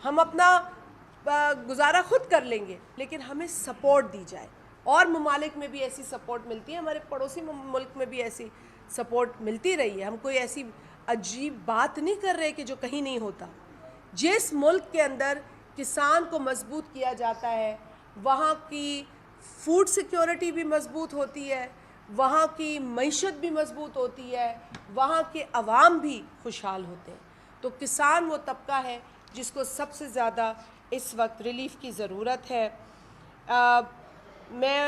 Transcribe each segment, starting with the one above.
ہم اپنا گزارا خود کر لیں گے، لیکن ہمیں سپورٹ دی جائے. اور ممالک میں بھی ایسی سپورٹ ملتی ہے، ہمارے پڑوسی ملک میں بھی ایسی سپورٹ ملتی رہی ہے. ہم کوئی ایسی عجیب بات نہیں کر رہے کہ جو کہیں نہیں ہوتا. جس ملک کے اندر کسان کو مضبوط کیا جاتا ہے وہاں کی فوڈ سیکیورٹی بھی مضبوط ہوتی ہے، وہاں کی معیشت بھی مضبوط ہوتی ہے، وہاں کے عوام بھی خوشحال ہوتے ہیں. تو کسان وہ طبقہ ہے جس کو سب سے زیادہ اس وقت ریلیف کی ضرورت ہے. میں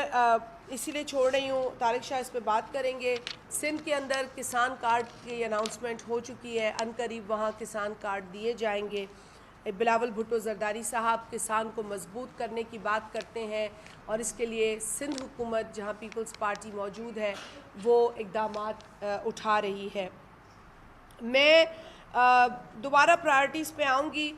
اسی لیے چھوڑ رہی ہوں، طارق شاہ اس پہ بات کریں گے. سندھ کے اندر کسان کارڈ کی اناؤنسمنٹ ہو چکی ہے، عنقریب وہاں کسان کارڈ دیے جائیں گے. بلاول بھٹو زرداری صاحب کسان کو مضبوط کرنے کی بات کرتے ہیں، اور اس کے لیے سندھ حکومت جہاں پیپلز پارٹی موجود ہے وہ اقدامات اٹھا رہی ہے. میں دوبارہ پرائرٹیز پہ آؤں گی.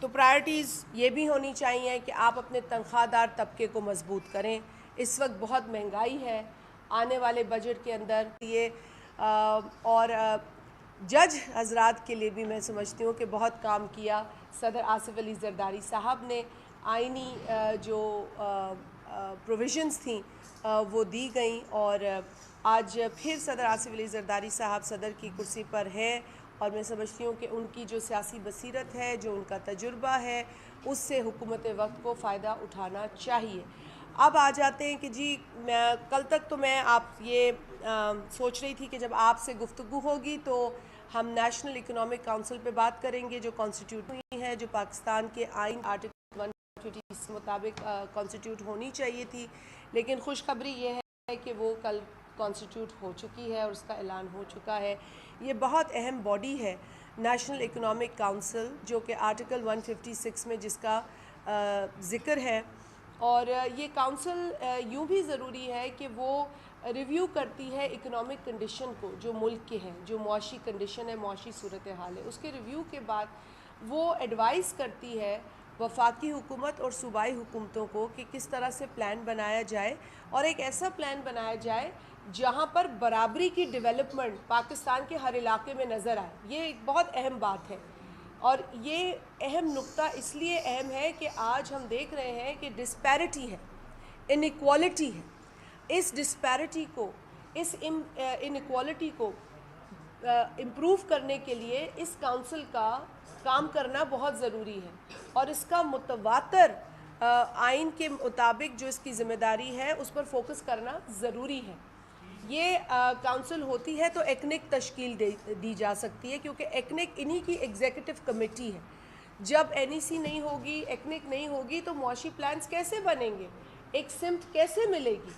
تو پرائرٹیز یہ بھی ہونی چاہیے کہ آپ اپنے تنخواہ دار طبقے کو مضبوط کریں. اس وقت بہت مہنگائی ہے، آنے والے بجٹ کے اندر یہ اور جج حضرات کے لیے بھی میں سمجھتی ہوں کہ بہت کام کیا صدر آصف علی زرداری صاحب نے. آئینی جو پروویژنز تھیں وہ دی گئیں، اور آج پھر صدر آصف علی زرداری صاحب صدر کی کرسی پر ہیں، اور میں سمجھتی ہوں کہ ان کی جو سیاسی بصیرت ہے، جو ان کا تجربہ ہے، اس سے حکومت وقت کو فائدہ اٹھانا چاہیے. اب آ جاتے ہیں کہ جی کل تک تو میں آپ یہ سوچ رہی تھی کہ جب آپ سے گفتگو ہوگی تو ہم نیشنل اکنامک کونسل پہ بات کریں گے جو کانسٹیٹیوٹ ہوئی ہے، جو پاکستان کے آئین آرٹیکل 120 کے مطابق کانسٹیٹیوٹ ہونی چاہیے تھی. لیکن خوشخبری یہ ہے کہ وہ کل کانسٹیٹیوٹ ہو چکی ہے اور اس کا اعلان ہو چکا ہے. یہ بہت اہم باڈی ہے نیشنل اکنامک کونسل، جو کہ آرٹیکل 156 میں جس کا ذکر ہے. اور یہ کونسل یوں بھی ضروری ہے کہ وہ ریویو کرتی ہے اکنامک کنڈیشن کو، جو ملک کے ہیں، جو معاشی کنڈیشن ہے، معاشی صورتحال ہے. اس کے ریویو کے بعد وہ ایڈوائز کرتی ہے وفاقی حکومت اور صوبائی حکومتوں کو کہ کس طرح سے پلان بنایا جائے، اور ایک ایسا پلان بنایا جائے جہاں پر برابری کی ڈیولپمنٹ پاکستان کے ہر علاقے میں نظر آئے. یہ ایک بہت اہم بات ہے، اور یہ اہم نقطہ اس لیے اہم ہے کہ آج ہم دیکھ رہے ہیں کہ ڈسپیرٹی ہے، انیکوالٹی ہے. اس ڈسپیرٹی کو، اس انیکوالٹی کو امپروو کرنے کے لیے اس کونسل کا کام کرنا بہت ضروری ہے، اور اس کا متواتر آئین کے مطابق جو اس کی ذمہ داری ہے اس پر فوکس کرنا ضروری ہے. یہ کونسل ہوتی ہے تو ایکنک تشکیل دی جا سکتی ہے، کیونکہ ایکنک انہی کی ایگزیکٹو کمیٹی ہے. جب این ای سی نہیں ہوگی، ایکنک نہیں ہوگی، تو معاشی پلانز کیسے بنیں گے، ایک سمت کیسے ملے گی؟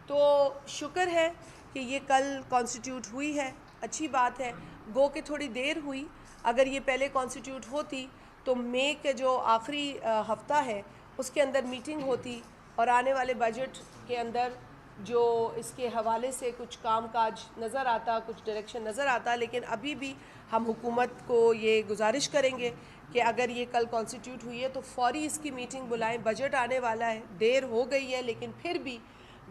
تو شکر ہے کہ یہ کل کانسٹیٹیوٹ ہوئی ہے، اچھی بات ہے. گو کہ تھوڑی دیر ہوئی، اگر یہ پہلے کانسٹیٹیوٹ ہوتی تو مئی کے جو آخری ہفتہ ہے اس کے اندر میٹنگ ہوتی، اور آنے والے بجٹ کے اندر جو اس کے حوالے سے کچھ کام کاج نظر آتا، کچھ ڈائریکشن نظر آتا. لیکن ابھی بھی ہم حکومت کو یہ گزارش کریں گے کہ اگر یہ کل کانسٹیٹیوٹ ہوئی ہے تو فوری اس کی میٹنگ بلائیں. بجٹ آنے والا ہے، دیر ہو گئی ہے، لیکن پھر بھی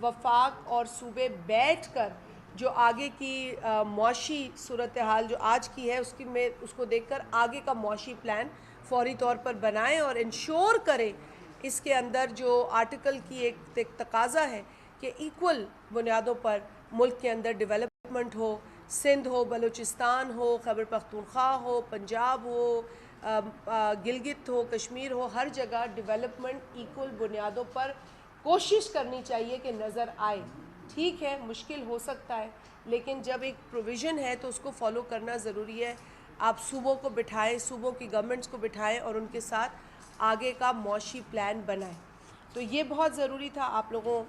وفاق اور صوبے بیٹھ کر جو آگے کی معاشی صورتحال جو آج کی ہے اس کو دیکھ کر آگے کا معاشی پلان فوری طور پر بنائیں، اور انشور کریں اس کے اندر جو آرٹیکل کی ایک تقاضا ہے کہ ایکول بنیادوں پر ملک کے اندر ڈیولپمنٹ ہو. سندھ ہو، بلوچستان ہو، خیبر پختونخوا ہو، پنجاب ہو، گلگت ہو، کشمیر ہو، ہر جگہ ڈیولپمنٹ ایکول بنیادوں پر کوشش کرنی چاہیے کہ نظر آئے. ٹھیک ہے، مشکل ہو سکتا ہے، لیکن جب ایک پروویژن ہے تو اس کو فالو کرنا ضروری ہے. آپ صوبوں کو بٹھائیں، صوبوں کی گورنمنٹس کو بٹھائیں اور ان کے ساتھ آگے کا معاشی پلان بنائیں. تو یہ بہت ضروری تھا، آپ لوگوں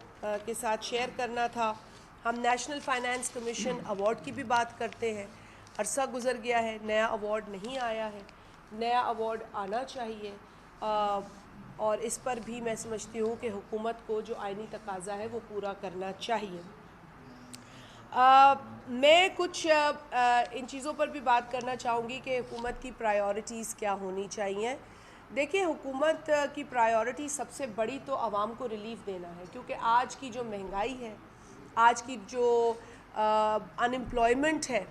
کے ساتھ شیئر کرنا تھا. ہم نیشنل فائنانس کمیشن ایوارڈ کی بھی بات کرتے ہیں. عرصہ گزر گیا ہے، نیا ایوارڈ نہیں آیا ہے، نیا ایوارڈ آنا چاہیے، اور اس پر بھی میں سمجھتی ہوں کہ حکومت کو جو آئینی تقاضا ہے وہ پورا کرنا چاہیے. میں کچھ ان چیزوں پر بھی بات کرنا چاہوں گی کہ حکومت کی پرائیورٹیز کیا ہونی چاہیے. دیکھیں، حکومت کی پرائیورٹی سب سے بڑی تو عوام کو ریلیف دینا ہے، کیونکہ آج کی جو مہنگائی ہے، آج کی جو ان امپلائمنٹ ہے،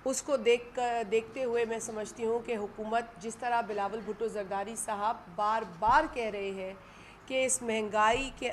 اس کو دیکھتے ہوئے میں سمجھتی ہوں کہ حکومت جس طرح بلاول بھٹو زرداری صاحب بار بار کہہ رہے ہیں کہ اس مہنگائی کے